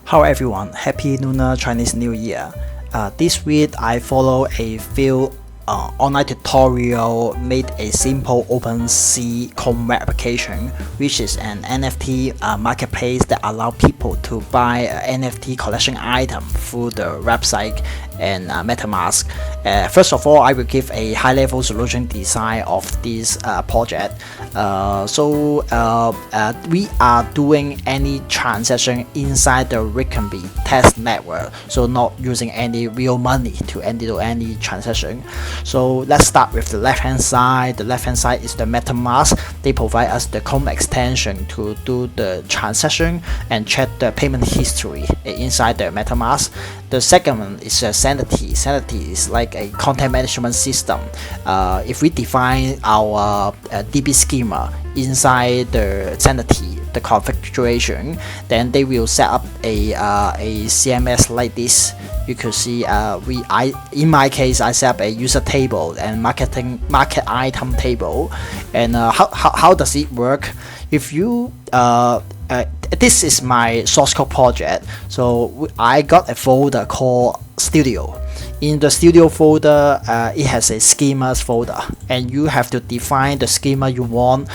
Hello everyone, Happy Lunar Chinese New Year. This week I follow a few online tutorial made a simple OpenSea CodePractice application, which is an NFT marketplace that allow people to buy an NFT collection item through the website and MetaMask. First of all, I will give a high-level solution design of this project. We are doing any transaction inside the Alchemy test network, so not using any real money to do any transaction. So let's start with the left-hand side. The left-hand side is the MetaMask. They provide us the Chrome extension to do the transaction and check the payment history inside the MetaMask. The second one is Sanity. Sanity is like a content management system. If we define our DB schema inside the Sanity, the configuration, then they will set up a CMS like this. You could see in my case I set up a user table and market item table. And how does it work? If you this is my source code project, so I got a folder called Studio. In the Studio folder, it has a schemas folder, and you have to define the schema you want.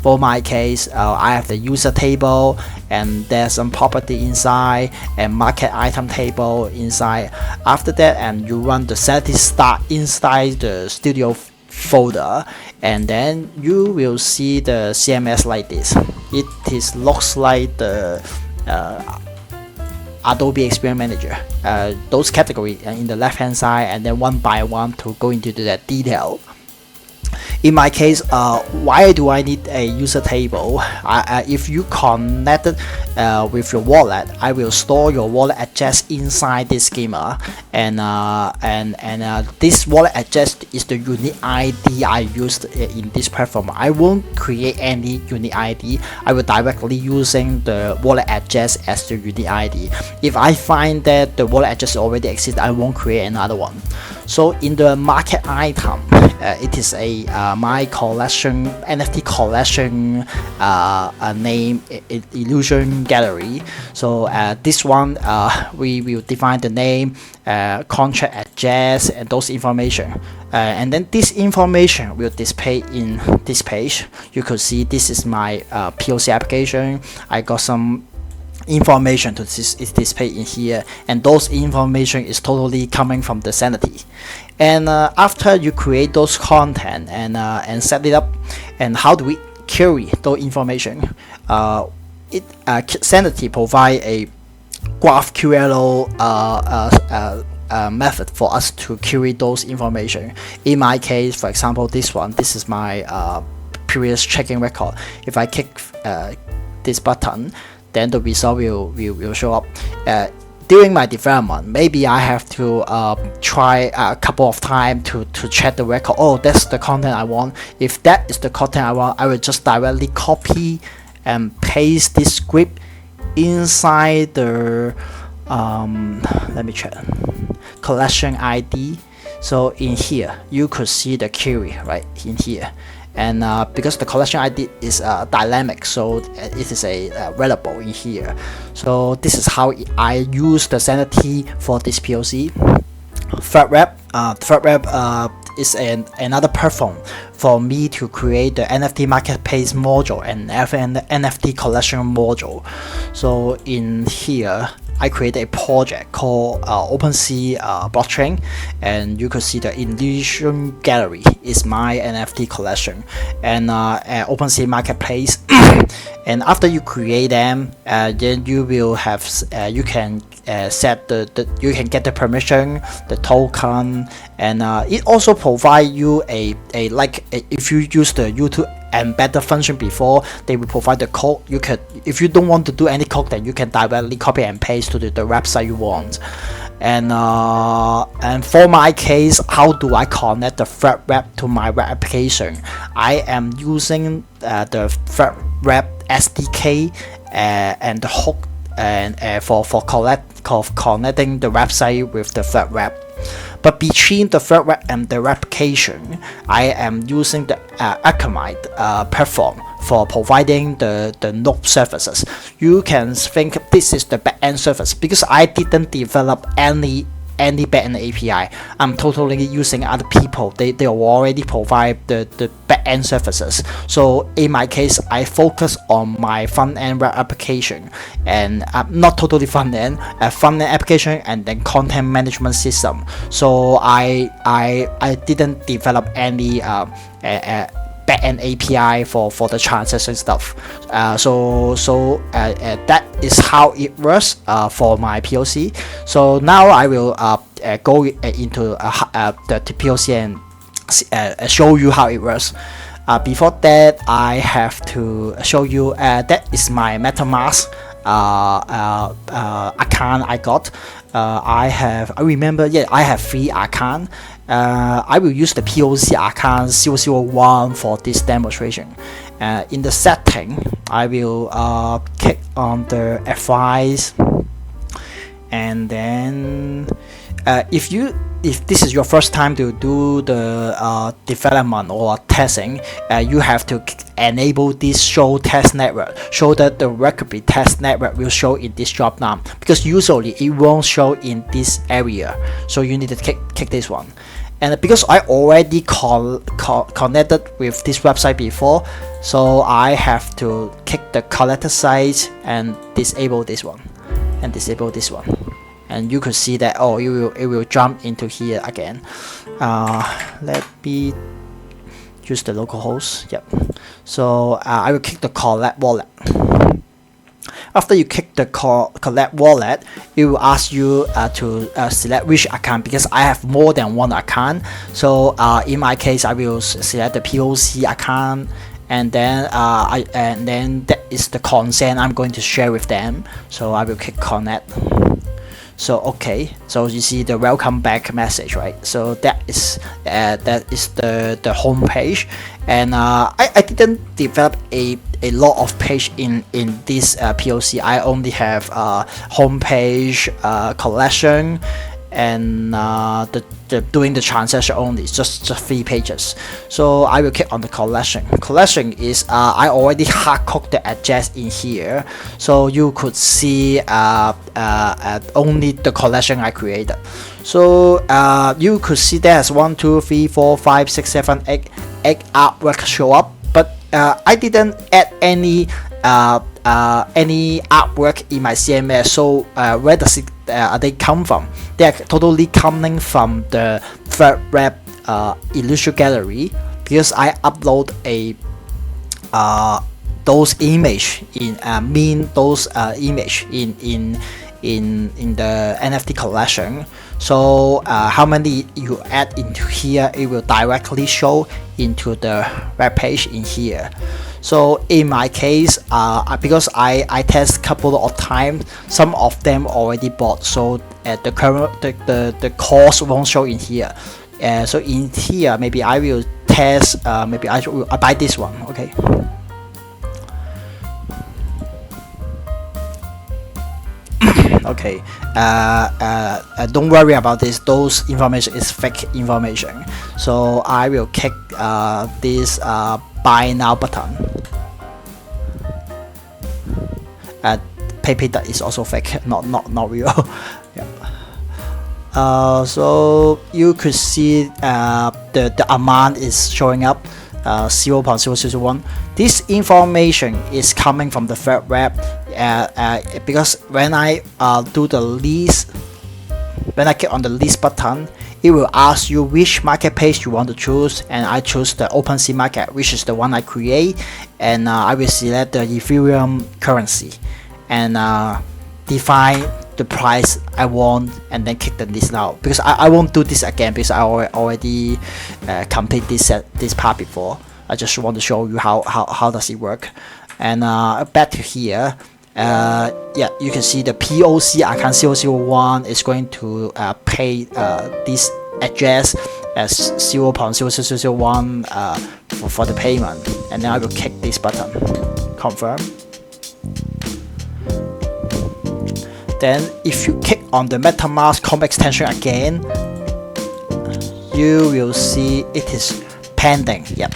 For my case, I have the user table, and there's some property inside, and market item table inside. After that, and you run the Sanity start inside the Studio folder, and then you will see the CMS like this. It looks like the Adobe Experience Manager, those categories in the left hand side, and then one by one to go into that detail. In my case, why do I need a user table? If you connect it with your wallet, I will store your wallet address inside this schema, and this wallet address is the unique ID I used in this platform. I won't create any unique ID. I will directly using the wallet address as the unique ID. If I find that the wallet address already exists, I won't create another one. So in the market item, it is a my collection NFT collection name illusion gallery. So this one we will define the name, contract address, and those information, and then this information will display in this page. You could see this is my POC application. I got some information to display in here, and those information is totally coming from the Sanity. And after you create those content and set it up, and how do we query those information? Sanity provide a GraphQL method for us to query those information. In my case, for example, this is my previous checking record. If I click this button, then the result will show up. During my development, maybe I have to try a couple of times to check the record. Oh, that's the content I want. If that is the content I want, I will just directly copy and paste this script inside the let me check, collection ID. So in here you could see the query right in here. And because the collection ID is dynamic, so it is a variable in here. So this is how I use the Sanity for this POC. ThirdWeb is another platform for me to create the NFT marketplace module and NFT collection module. So in here, I created a project called OpenSea blockchain, and you could see the illusion gallery is my NFT collection, and OpenSea marketplace. And after you create them, then you will have you can set you can get the permission, the token, and it also provide you if you use the YouTube embedded function before, they will provide the code. You could, if you don't want to do any code, then you can directly copy and paste to the website you want. And for my case, how do I connect the ThirdWeb to my web application? I am using the ThirdWeb SDK and the hook for connecting the website with the ThirdWeb. But between the ThirdWeb and the replication, I am using the Alchemy platform for providing the node services. You can think this is the backend service, because I didn't develop any backend API. I'm totally using other people. They already provide the backend services. So in my case, I focus on my front-end web application, and not totally front-end application, and then content management system. So I didn't develop any backend API for the transaction stuff. That is how it works for my POC. So now I will go into the POC and show you how it works. Before that, I have to show you that is my MetaMask account I got. I have 3 accounts. I will use the POC account 001 for this demonstration. In the setting, I will click on the advice, and then if this is your first time to do the development or testing, you have to enable this show test network, so that the recipe test network will show in this drop down, because usually it won't show in this area. So you need to click this one. And because I already connected with this website before, so I have to click the collector site and disable this one, and disable this one. And you could see that it will jump into here again. Let me use the localhost. Yep. So I will click the collect wallet. After you click the collect wallet, it will ask you to select which account, because I have more than one account. So in my case, I will select the POC account, and then that is the consent I'm going to share with them. So I will click connect. So okay, so you see the welcome back message, right? So that is the home page, and I didn't develop a lot of page in this POC. I only have home page, collection, and doing the transaction only, just 3 pages. So I will click on the collection. Collection is I already hard coded the address in here, so you could see only the collection I created. So you could see there's 1 2 3 4 5 6 7 8 artwork show up, but I didn't add any artwork in my CMS. So where does it they come from? They are totally coming from the ThirdWeb Illusion Gallery, because I upload those image in image in the NFT collection. So how many you add into here, it will directly show into the web page in here. So in my case, because I test couple of times, some of them already bought, so the cost won't show in here. So in here, maybe I will test. Maybe I buy this one. Okay. Okay. Don't worry about this. Those information is fake information. So I will click this buy now button. PayPay that is also fake, not real. Yeah. So you could see the amount is showing up 0.001. This information is coming from the ThirdWeb, because when I do the list, when I click on the list button, it will ask you which marketplace you want to choose, and I choose the OpenSea market, which is the one I create, and I will select the Ethereum currency and define the price I want, and then click the list now, because I won't do this again, because I already complete this part before. I just want to show you how does it work. And back to here, yeah, you can see the POC account 001 is going to pay this address as 0.0001 for the payment, and then I will click this button, confirm. Then if you click on the MetaMask Chrome extension again, you will see it is pending. Yep,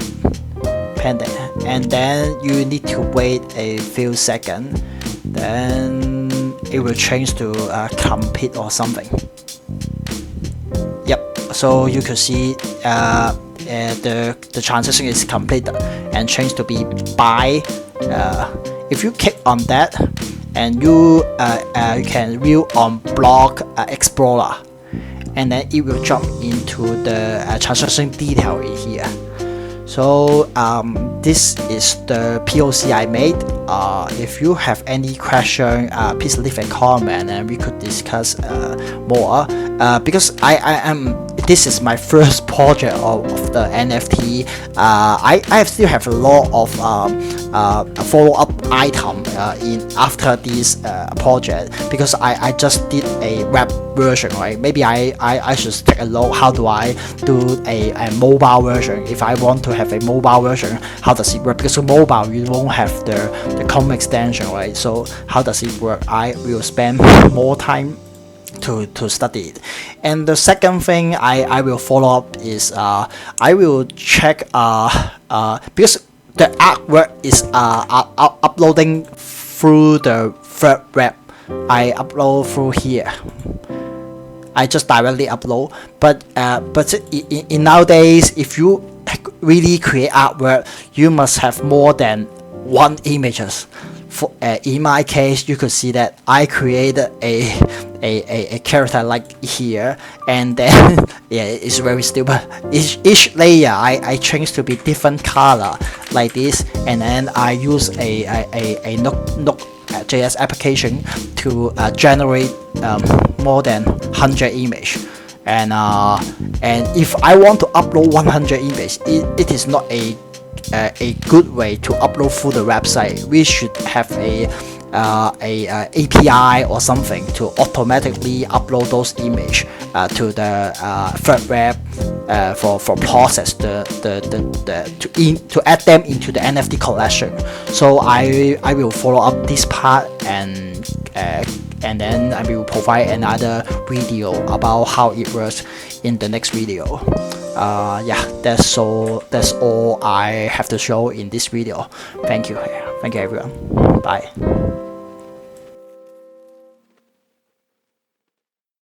pending, and then you need to wait a few seconds, then it will change to complete or something. Yep, so you could see the transaction is completed and changed to be buy. If you click on that, and you can view on Block Explorer, and then it will jump into the transaction detail in here. So this is the POC I made. If you have any question, please leave a comment and we could discuss more. Because this is my first project of the NFT. I still have a lot of follow-up item after this project, because I just did a web version, right? Maybe I should take a look, how do I do a mobile version. If I want to have a mobile version, how does it work? Because mobile, you won't have the Chrome extension, right? So how does it work? I will spend more time to study it. And the second thing I will follow up is I will check because the artwork is uploading through the ThirdWeb. I upload through here. I just directly upload, but in nowadays, if you really create artwork, you must have more than one images. In my case, you could see that I created a character like here, and then yeah, it's very stupid. Each layer I change to be different color like this, and then I use a Node.js application to generate more than 100 image. And if I want to upload 100 images, it is not a good way to upload through the website. We should have a API or something to automatically upload those images to the ThirdWeb for process to add them into the NFT collection. So I will follow up this part, and then I will provide another video about how it works in the next video. Yeah, that's all I have to show in this video. Thank you everyone. Bye.